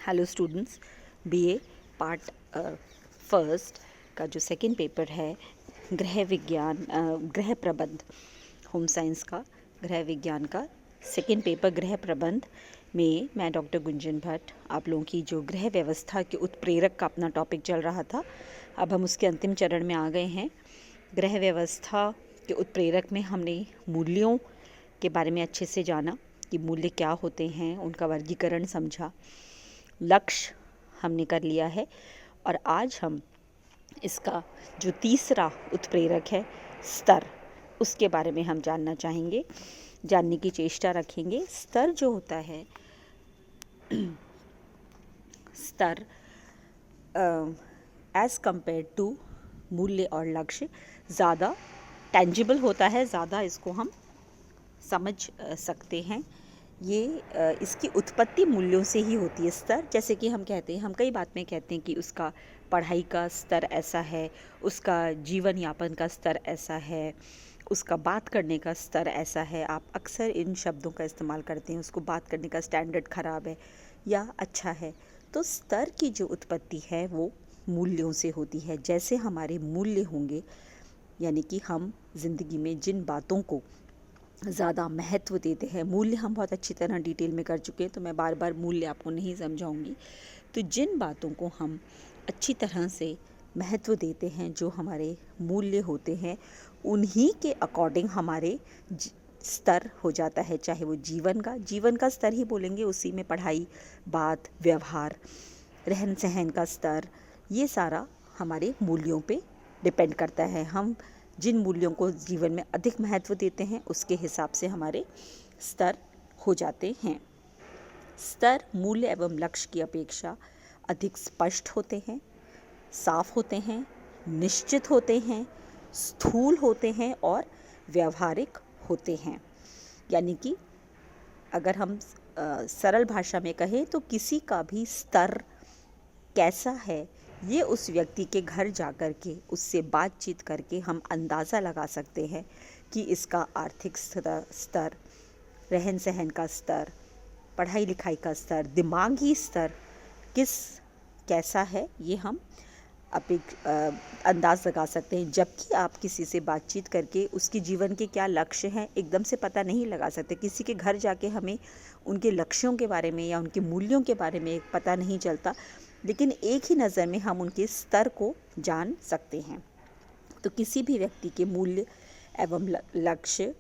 Hello students, BA part first का जो second paper है गृह विज्ञान गृह प्रबंध, होम साइंस का गृह विज्ञान का सेकंड पेपर गृह प्रबंध में मैं डॉक्टर गुंजन भट्ट आप लोगों की जो गृह व्यवस्था के उत्प्रेरक का अपना टॉपिक चल रहा था, अब हम उसके अंतिम चरण में आ गए हैं। गृह व्यवस्था के उत्प्रेरक में हमने मूल्यों के बारे में अच्छे से जाना कि मूल्य क्या होते हैं, उनका वर्गीकरण समझा, लक्ष्य हमने कर लिया है और आज हम इसका जो तीसरा उत्प्रेरक है स्तर, उसके बारे में हम जानना चाहेंगे, जानने की चेष्टा रखेंगे। स्तर जो होता है, स्तर एज़ कंपेयर टू मूल्य और लक्ष्य ज़्यादा टेंजिबल होता है, ज़्यादा इसको हम समझ सकते हैं। ये इसकी उत्पत्ति मूल्यों से ही होती है। स्तर जैसे कि हम कहते हैं, हम कई बात में कहते हैं कि उसका पढ़ाई का स्तर ऐसा है, उसका जीवन यापन का स्तर ऐसा है, उसका बात करने का स्तर ऐसा है। आप अक्सर इन शब्दों का इस्तेमाल करते हैं, उसको बात करने का स्टैंडर्ड ख़राब है या अच्छा है। तो स्तर की जो उत्पत्ति है वो मूल्यों से होती है। जैसे हमारे मूल्य होंगे, यानी कि हम ज़िंदगी में जिन बातों को ज़्यादा महत्व देते हैं, मूल्य हम बहुत अच्छी तरह डिटेल में कर चुके हैं, तो मैं बार बार मूल्य आपको नहीं समझाऊंगी। तो जिन बातों को हम अच्छी तरह से महत्व देते हैं, जो हमारे मूल्य होते हैं, उन्हीं के अकॉर्डिंग हमारे स्तर हो जाता है। चाहे वो जीवन का स्तर ही बोलेंगे, उसी में पढ़ाई, बात, व्यवहार, रहन सहन का स्तर, ये सारा हमारे मूल्यों पे डिपेंड करता है। हम जिन मूल्यों को जीवन में अधिक महत्व देते हैं, उसके हिसाब से हमारे स्तर हो जाते हैं। स्तर मूल्य एवं लक्ष्य की अपेक्षा अधिक स्पष्ट होते हैं, साफ होते हैं, निश्चित होते हैं, स्थूल होते हैं और व्यवहारिक होते हैं। यानी कि अगर हम सरल भाषा में कहें तो किसी का भी स्तर कैसा है, ये उस व्यक्ति के घर जाकर के उससे बातचीत करके हम अंदाज़ा लगा सकते हैं कि इसका आर्थिक स्तर, रहन सहन का स्तर, पढ़ाई लिखाई का स्तर, दिमागी स्तर कैसा है, ये हम अंदाज़ लगा सकते हैं। जबकि आप किसी से बातचीत करके उसके जीवन के क्या लक्ष्य हैं एकदम से पता नहीं लगा सकते। किसी के घर जाके हमें उनके लक्ष्यों के बारे में या उनके मूल्यों के बारे में पता नहीं चलता, लेकिन एक ही नज़र में हम उनके स्तर को जान सकते हैं। तो किसी भी व्यक्ति के मूल्य एवं लक्ष्य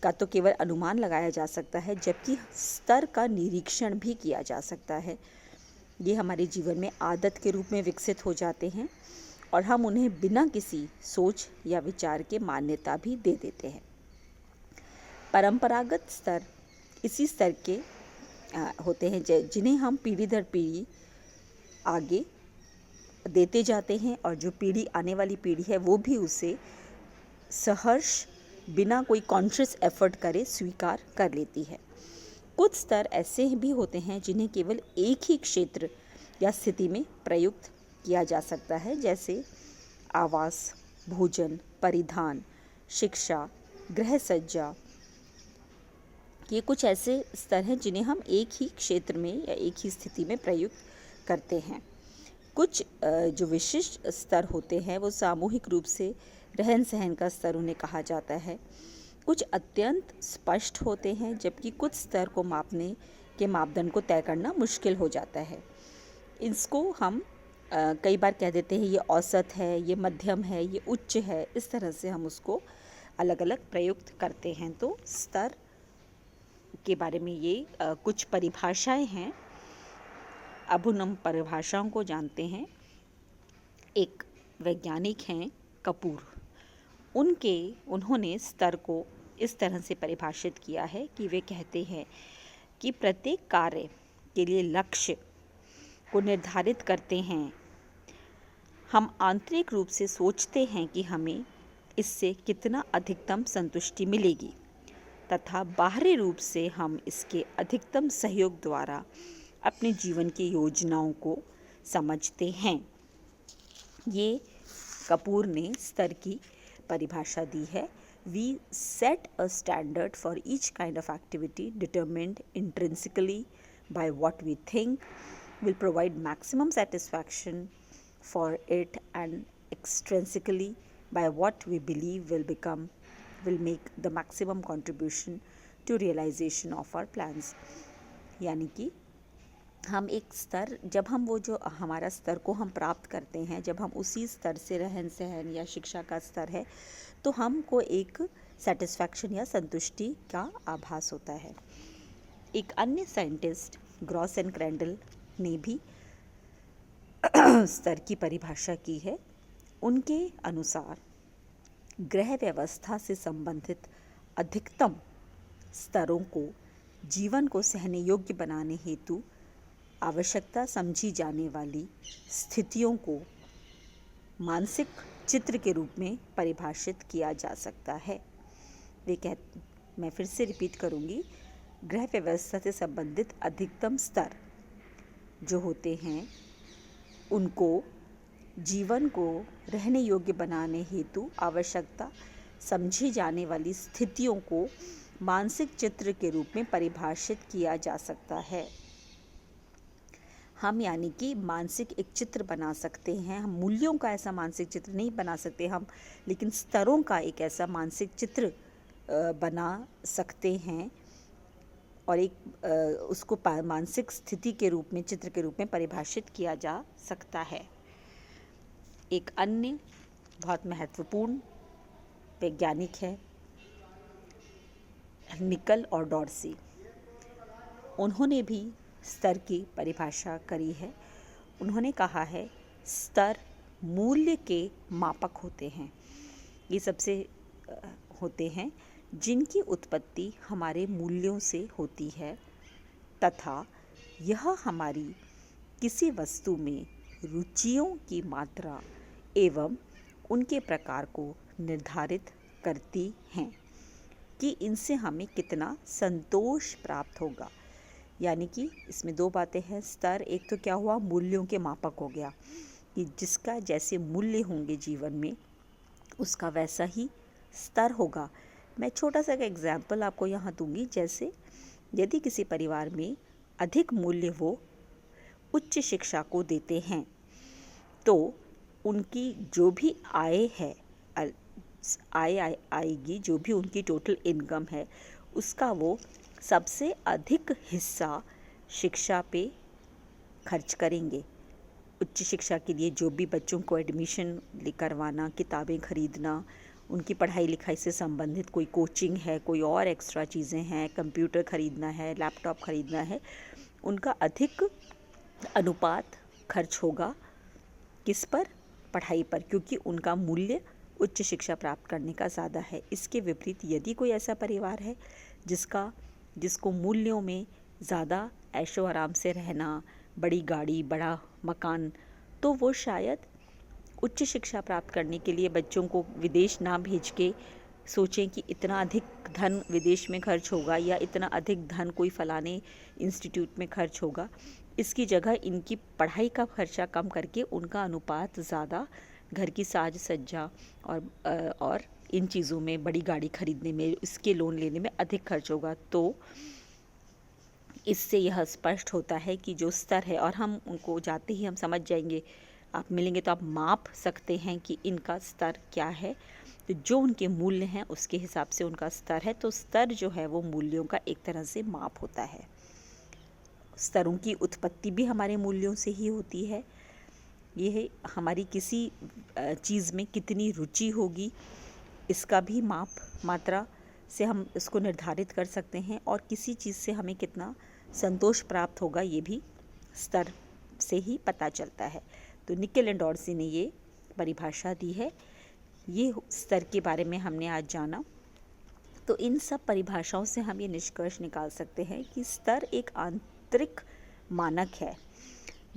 का तो केवल अनुमान लगाया जा सकता है, जबकि स्तर का निरीक्षण भी किया जा सकता है। ये हमारे जीवन में आदत के रूप में विकसित हो जाते हैं और हम उन्हें बिना किसी सोच या विचार के मान्यता भी दे देते हैं। परंपरागत स्तर इसी स्तर के होते हैं जिन्हें हम पीढ़ी दर पीढ़ी आगे देते जाते हैं और जो पीढ़ी आने वाली पीढ़ी है वो भी उसे सहर्ष बिना कोई कॉन्शियस एफर्ट करे स्वीकार कर लेती है। कुछ स्तर ऐसे भी होते हैं जिन्हें केवल एक ही क्षेत्र या स्थिति में प्रयुक्त किया जा सकता है, जैसे आवास, भोजन, परिधान, शिक्षा, गृह सज्जा। ये कुछ ऐसे स्तर हैं जिन्हें हम एक ही क्षेत्र में या एक ही स्थिति में प्रयुक्त करते हैं। कुछ जो विशिष्ट स्तर होते हैं वो सामूहिक रूप से रहन सहन का स्तर उन्हें कहा जाता है। कुछ अत्यंत स्पष्ट होते हैं, जबकि कुछ स्तर को मापने के मापदंड को तय करना मुश्किल हो जाता है। इसको हम कई बार कह देते हैं ये औसत है, ये मध्यम है, ये उच्च है, इस तरह से हम उसको अलग अलग प्रयुक्त करते हैं। तो स्तर के बारे में ये कुछ परिभाषाएं हैं। अब उन परिभाषाओं को जानते हैं। एक वैज्ञानिक हैं कपूर, उन्होंने स्तर को इस तरह से परिभाषित किया है कि वे कहते हैं कि प्रत्येक कार्य के लिए लक्ष्य को निर्धारित करते हैं। हम आंतरिक रूप से सोचते हैं कि हमें इससे कितना अधिकतम संतुष्टि मिलेगी तथा बाहरी रूप से हम इसके अधिकतम सहयोग द्वारा अपने जीवन की योजनाओं को समझते हैं। ये कपूर ने स्तर की परिभाषा दी है। We set a standard for each kind of activity determined intrinsically by what we think will provide maximum satisfaction for it, and extrinsically by what we believe will make the maximum contribution to realization of our plans. यानी कि हम एक स्तर, जब हम वो जो हमारा स्तर को हम प्राप्त करते हैं, जब हम उसी स्तर से रहन सहन या शिक्षा का स्तर है, तो हमको एक सेटिस्फैक्शन या संतुष्टि का आभास होता है। एक अन्य साइंटिस्ट ग्रॉस एंड क्रेंडल ने भी स्तर की परिभाषा की है। उनके अनुसार ग्रह व्यवस्था से संबंधित अधिकतम स्तरों को जीवन को सहने योग्य बनाने हेतु आवश्यकता समझी जाने वाली स्थितियों को मानसिक चित्र के रूप में परिभाषित किया जा सकता है। मैं फिर से रिपीट करूँगी, ग्रह व्यवस्था से संबंधित अधिकतम स्तर जो होते हैं उनको जीवन को रहने योग्य बनाने हेतु आवश्यकता समझी जाने वाली स्थितियों को मानसिक चित्र के रूप में परिभाषित किया जा सकता है। हम यानी कि मानसिक एक चित्र बना सकते हैं। हम मूल्यों का ऐसा मानसिक चित्र नहीं बना सकते हम, लेकिन स्तरों का एक ऐसा मानसिक चित्र बना सकते हैं और एक उसको मानसिक स्थिति के रूप में, चित्र के रूप में परिभाषित किया जा सकता है। एक अन्य बहुत महत्वपूर्ण वैज्ञानिक है निकल और डॉर्सी। उन्होंने भी स्तर की परिभाषा करी है। उन्होंने कहा है स्तर मूल्य के मापक होते हैं। ये सबसे होते हैं जिनकी उत्पत्ति हमारे मूल्यों से होती है तथा यह हमारी किसी वस्तु में रुचियों की मात्रा एवं उनके प्रकार को निर्धारित करती हैं कि इनसे हमें कितना संतोष प्राप्त होगा। यानी कि इसमें दो बातें हैं। स्तर एक तो क्या हुआ, मूल्यों के मापक हो गया कि जिसका जैसे मूल्य होंगे जीवन में उसका वैसा ही स्तर होगा। मैं छोटा सा एग्जाम्पल आपको यहाँ दूंगी। जैसे यदि किसी परिवार में अधिक मूल्य वो उच्च शिक्षा को देते हैं तो उनकी जो भी आय है, आएगी, जो भी उनकी टोटल इनकम है उसका वो सबसे अधिक हिस्सा शिक्षा पे खर्च करेंगे। उच्च शिक्षा के लिए जो भी बच्चों को एडमिशन करवाना, किताबें खरीदना, उनकी पढ़ाई लिखाई से संबंधित कोई कोचिंग है, कोई और एक्स्ट्रा चीज़ें हैं, कंप्यूटर खरीदना है, लैपटॉप खरीदना है, उनका अधिक अनुपात खर्च होगा किस पर? पढ़ाई पर, क्योंकि उनका मूल्य उच्च शिक्षा प्राप्त करने का ज़्यादा है। इसके विपरीत यदि कोई ऐसा परिवार है जिसको मूल्यों में ज़्यादा ऐशो आराम से रहना, बड़ी गाड़ी, बड़ा मकान, तो वो शायद उच्च शिक्षा प्राप्त करने के लिए बच्चों को विदेश ना भेज के सोचें कि इतना अधिक धन विदेश में खर्च होगा या इतना अधिक धन कोई फलाने इंस्टीट्यूट में खर्च होगा। इसकी जगह इनकी पढ़ाई का खर्चा कम करके उनका अनुपात ज़्यादा घर की साज सज्जा और इन चीज़ों में, बड़ी गाड़ी खरीदने में, इसके लोन लेने में अधिक खर्च होगा। तो इससे यह स्पष्ट होता है कि जो स्तर है, और हम उनको जाते ही हम समझ जाएंगे, आप मिलेंगे तो आप माप सकते हैं कि इनका स्तर क्या है। तो जो उनके मूल्य हैं उसके हिसाब से उनका स्तर है। तो स्तर जो है वो मूल्यों का एक तरह से माप होता है। स्तरों की उत्पत्ति भी हमारे मूल्यों से ही होती है। ये हमारी किसी चीज़ में कितनी रुचि होगी इसका भी मात्रा से हम इसको निर्धारित कर सकते हैं, और किसी चीज़ से हमें कितना संतोष प्राप्त होगा ये भी स्तर से ही पता चलता है। तो निकल एंड डॉर्सी ने ये परिभाषा दी है। ये स्तर के बारे में हमने आज जाना। तो इन सब परिभाषाओं से हम ये निष्कर्ष निकाल सकते हैं कि स्तर एक आंतरिक मानक है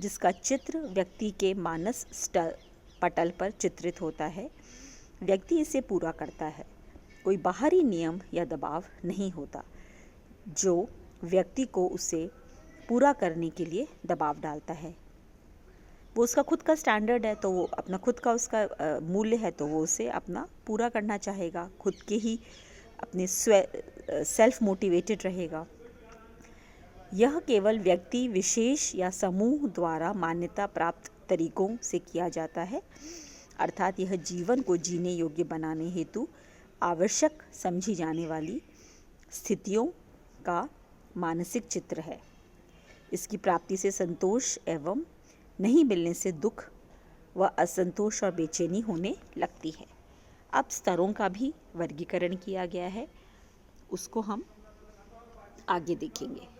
जिसका चित्र व्यक्ति के मानस पटल पर चित्रित होता है। व्यक्ति इसे पूरा करता है। कोई बाहरी नियम या दबाव नहीं होता जो व्यक्ति को उसे पूरा करने के लिए दबाव डालता है। वो उसका खुद का स्टैंडर्ड है, तो वो अपना खुद का उसका मूल्य है, तो वो उसे अपना पूरा करना चाहेगा, खुद के ही अपने सेल्फ मोटिवेटेड रहेगा। यह केवल व्यक्ति विशेष या समूह द्वारा मान्यता प्राप्त तरीकों से किया जाता है, अर्थात यह जीवन को जीने योग्य बनाने हेतु आवश्यक समझी जाने वाली स्थितियों का मानसिक चित्र है। इसकी प्राप्ति से संतोष एवं नहीं मिलने से दुख व असंतोष और बेचैनी होने लगती है। अब स्तरों का भी वर्गीकरण किया गया है, उसको हम आगे देखेंगे।